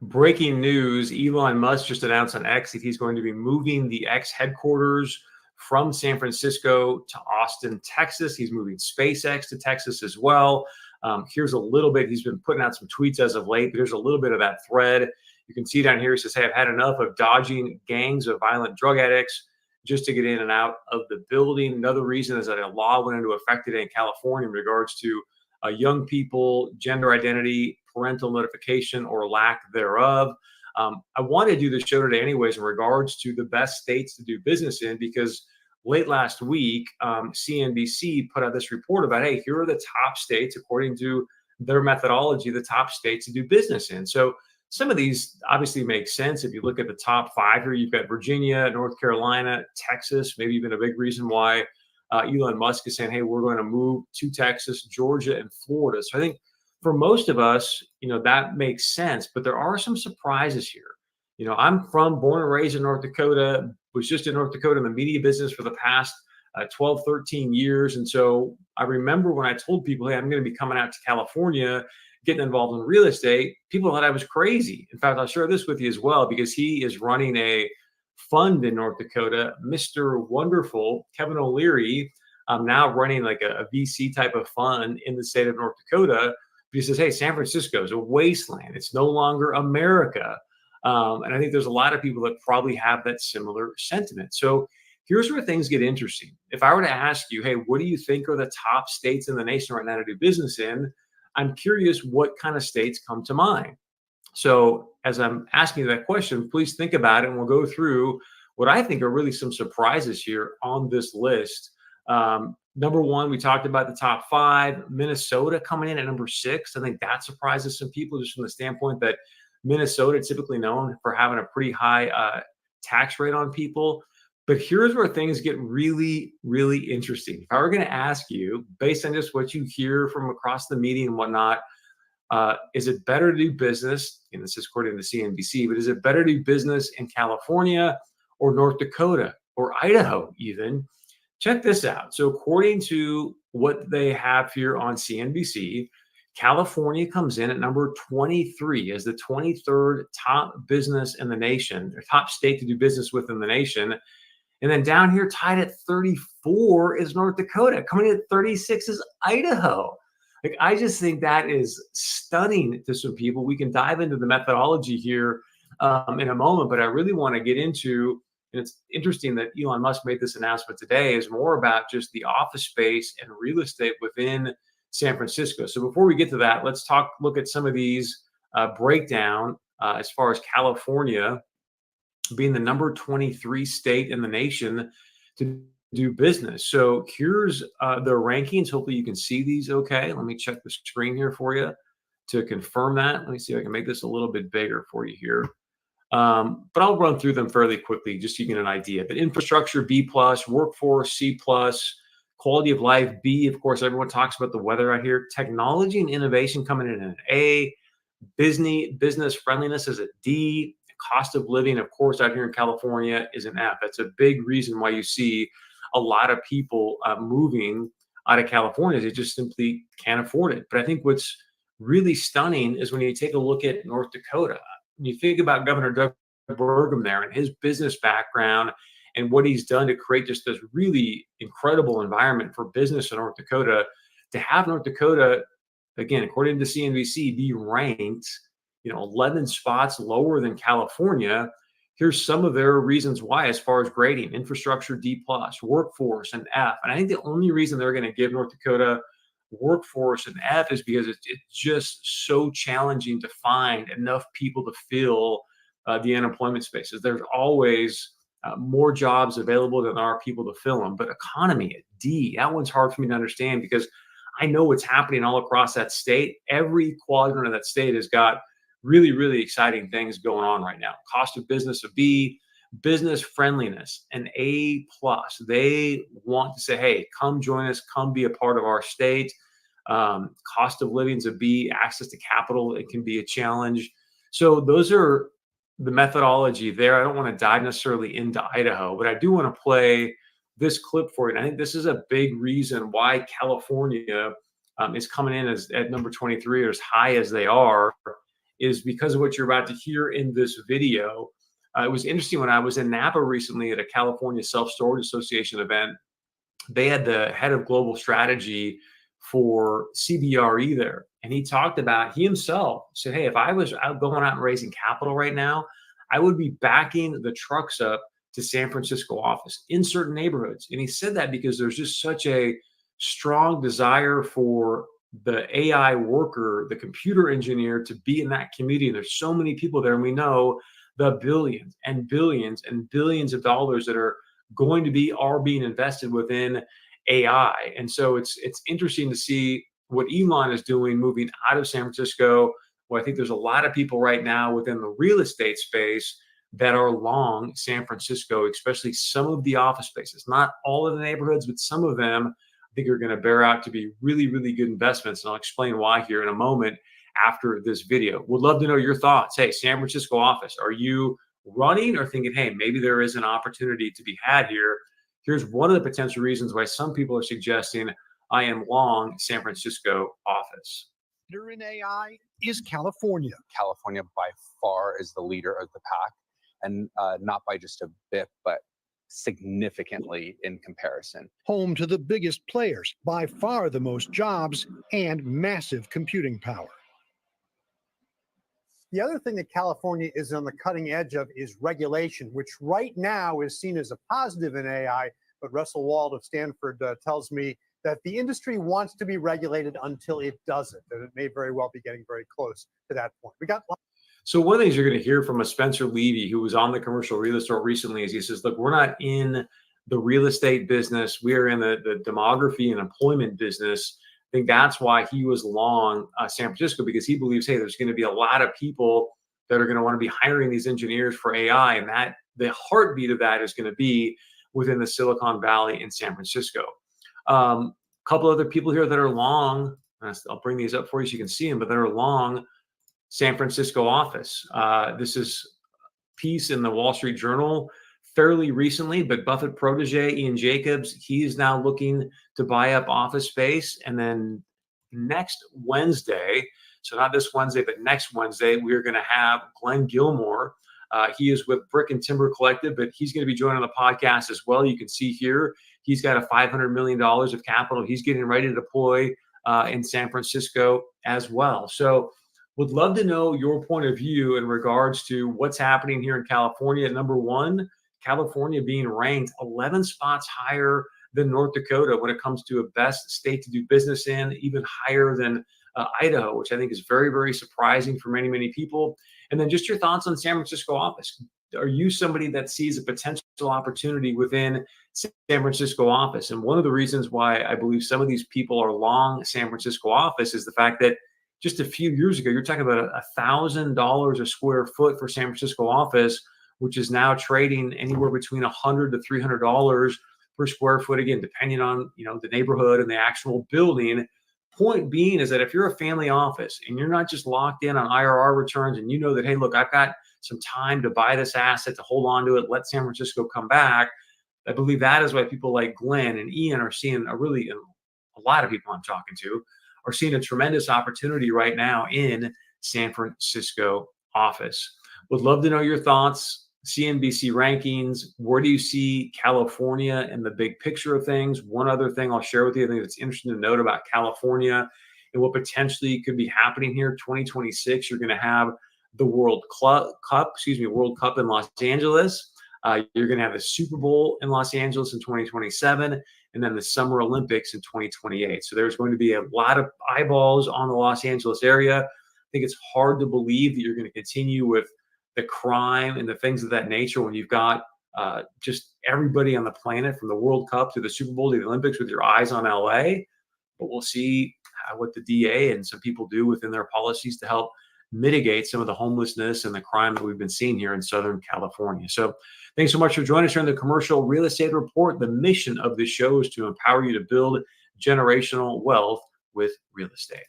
Breaking news, Elon Musk just announced on X that he's going to be moving the X headquarters from San Francisco to Austin, Texas. He's moving SpaceX to Texas as well. Here's a little bit. He's been putting out some tweets as of late, but here's a little bit of that thread. You can see down here, he says, hey, I've had enough of dodging gangs of violent drug addicts just to get in and out of the building. Another reason is that a law went into effect today in California in regards to young people, gender identity, parental notification, or lack thereof. I want to do this show today anyways in regards to the best states to do business in, because late last week, CNBC put out this report about, hey, here are the top states, according to their methodology, the top states to do business in. So some of these obviously make sense. If you look at the top 5 here, you've got Virginia, North Carolina, Texas, maybe even a big reason why Elon Musk is saying, hey, we're going to move to Texas, Georgia, and Florida. So I think for most of us, that makes sense, but there are some surprises here. I'm born and raised in North Dakota, was just in North Dakota in the media business for the past 12, 13 years. And so I remember when I told people, hey, I'm going to be coming out to California, getting involved in real estate, people thought I was crazy. In fact, I'll share this with you as well, because he is running a fund in North Dakota, Mr. Wonderful, Kevin O'Leary, now running like a VC type of fund in the state of North Dakota. But he says, hey, San Francisco is a wasteland. It's no longer America. And I think there's a lot of people that probably have that similar sentiment. So here's where things get interesting. If I were to ask you, hey, what do you think are the top states in the nation right now to do business in? I'm curious what kind of states come to mind. So as I'm asking you that question, please think about it, and we'll go through what I think are really some surprises here on this list. Number one, we talked about the top 5, Minnesota coming in at number 6. I think that surprises some people just from the standpoint that Minnesota is typically known for having a pretty high tax rate on people. But here's where things get really, really interesting. If I were going to ask you, based on just what you hear from across the media and whatnot, is it better to do business, and this is according to CNBC, but is it better to do business in California or North Dakota or Idaho even? Check this out. So according to what they have here on CNBC, California comes in at number 23 as the 23rd top business in the nation, or top state to do business with in the nation. And then down here, tied at 34 is North Dakota. Coming in at 36 is Idaho. Like, I just think that is stunning to some people. We can dive into the methodology here in a moment, but I really want to get into, and it's interesting that Elon Musk made this announcement today, is more about just the office space and real estate within San Francisco. So before we get to that, let's look at some of these breakdown as far as California being the number 23 state in the nation to do business. So here's the rankings. Hopefully you can see these okay. Let me check the screen here for you to confirm that. Let me see if I can make this a little bit bigger for you here. But I'll run through them fairly quickly just so you get an idea. But infrastructure, B+, workforce, C+, quality of life, B. Of course, everyone talks about the weather out here. Technology and innovation coming in an A. Business friendliness is a D. Cost of living, of course, out here in California is an F. That's a big reason why you see a lot of people moving out of California. They just simply can't afford it. But I think what's really stunning is when you take a look at North Dakota. When you think about Governor Doug Burgum there and his business background and what he's done to create just this really incredible environment for business in North Dakota, to have North Dakota, again, according to CNBC, be ranked 11 spots lower than California. Here's some of their reasons why, as far as grading: infrastructure, D+, workforce, an F. And I think the only reason they're going to give North Dakota workforce an F is because it's just so challenging to find enough people to fill the unemployment spaces. There's always more jobs available than there are people to fill them. But economy, a D, that one's hard for me to understand because I know what's happening all across that state. Every quadrant of that state has got really, really exciting things going on right now. Cost of business, a B. Business friendliness, an A+. They want to say, hey, come join us, come be a part of our state. Cost of living is a B. Access to capital, it can be a challenge. So those are the methodology there. I don't want to dive necessarily into Idaho, but I do want to play this clip for you. And I think this is a big reason why California is coming in at number 23 or as high as they are. is because of what you're about to hear in this video. It was interesting when I was in Napa recently at a California Self-Storage Association event. They had the head of global strategy for CBRE there. And he talked about, he himself said, hey, if I was out going out and raising capital right now, I would be backing the trucks up to San Francisco office in certain neighborhoods. And he said that because there's just such a strong desire for the AI worker, the computer engineer to be in that community. And there's so many people there. And we know the billions and billions and billions of dollars that are being invested within AI. And so it's interesting to see what Elon is doing, moving out of San Francisco. Well, I think there's a lot of people right now within the real estate space that are long San Francisco, especially some of the office spaces. Not all of the neighborhoods, but some of them I think are going to bear out to be really, really good investments. And I'll explain why here in a moment after this video. Would love to know your thoughts. Hey, San Francisco office, are you running or thinking, hey, maybe there is an opportunity to be had here? Here's one of the potential reasons why some people are suggesting I am long San Francisco office. Leader in AI is California. California by far is the leader of the pack, and not by just a bit, but significantly in comparison. Home to the biggest players, by far the most jobs, and massive computing power. The other thing that California is on the cutting edge of is regulation, which right now is seen as a positive in AI. But Russell Wald of Stanford tells me that the industry wants to be regulated until it doesn't, and it may very well be getting very close to that point. So one of the things you're going to hear from a Spencer Levy, who was on the Commercial Real Estate recently, is he says, look, we're not in the real estate business. We are in the demography and employment business. I think that's why he was long San Francisco, because he believes, hey, there's going to be a lot of people that are going to want to be hiring these engineers for AI, and that the heartbeat of that is going to be within the Silicon Valley in San Francisco. A couple other people here that are long, I'll bring these up for you so you can see them, but that are long San Francisco office. This is a piece in the Wall Street Journal fairly recently, but Buffett protege Ian Jacobs, he's now looking to buy up office space. And then next Wednesday, so not this Wednesday, but next Wednesday, we're going to have Glenn Gilmore. He is with Brick and Timber Collective, but he's going to be joining the podcast as well. You can see here, he's got a $500 million of capital. He's getting ready to deploy in San Francisco as well. So would love to know your point of view in regards to what's happening here in California. Number one, California being ranked 11 spots higher than North Dakota when it comes to a best state to do business in, even higher than Idaho, which I think is very, very surprising for many, many people. And then just your thoughts on San Francisco office. Are you somebody that sees a potential opportunity within San Francisco office? And one of the reasons why I believe some of these people are long San Francisco office is the fact that just a few years ago, you're talking about $1,000 a square foot for San Francisco office, which is now trading anywhere between $100 to $300 per square foot. Again, depending on the neighborhood and the actual building. Point being is that if you're a family office and you're not just locked in on IRR returns, and you know that, hey, look, I've got some time to buy this asset, to hold on to it, let San Francisco come back. I believe that is why people like Glenn and Ian are seeing a lot of people I'm talking to are seeing a tremendous opportunity right now in San Francisco office. Would love to know your thoughts. CNBC rankings. Where do you see California in the big picture of things? One other thing I'll share with you, I think it's interesting to note about California and what potentially could be happening here. 2026, you're going to have the World Cup in Los Angeles. You're going to have the Super Bowl in Los Angeles in 2027, and then the Summer Olympics in 2028. So there's going to be a lot of eyeballs on the Los Angeles area. I think it's hard to believe that you're going to continue with the crime and the things of that nature when you've got just everybody on the planet, from the World Cup to the Super Bowl to the Olympics, with your eyes on LA. But we'll see what the DA and some people do within their policies to help mitigate some of the homelessness and the crime that we've been seeing here in Southern California. So thanks so much for joining us here on the Commercial Real Estate Report. The mission of this show is to empower you to build generational wealth with real estate.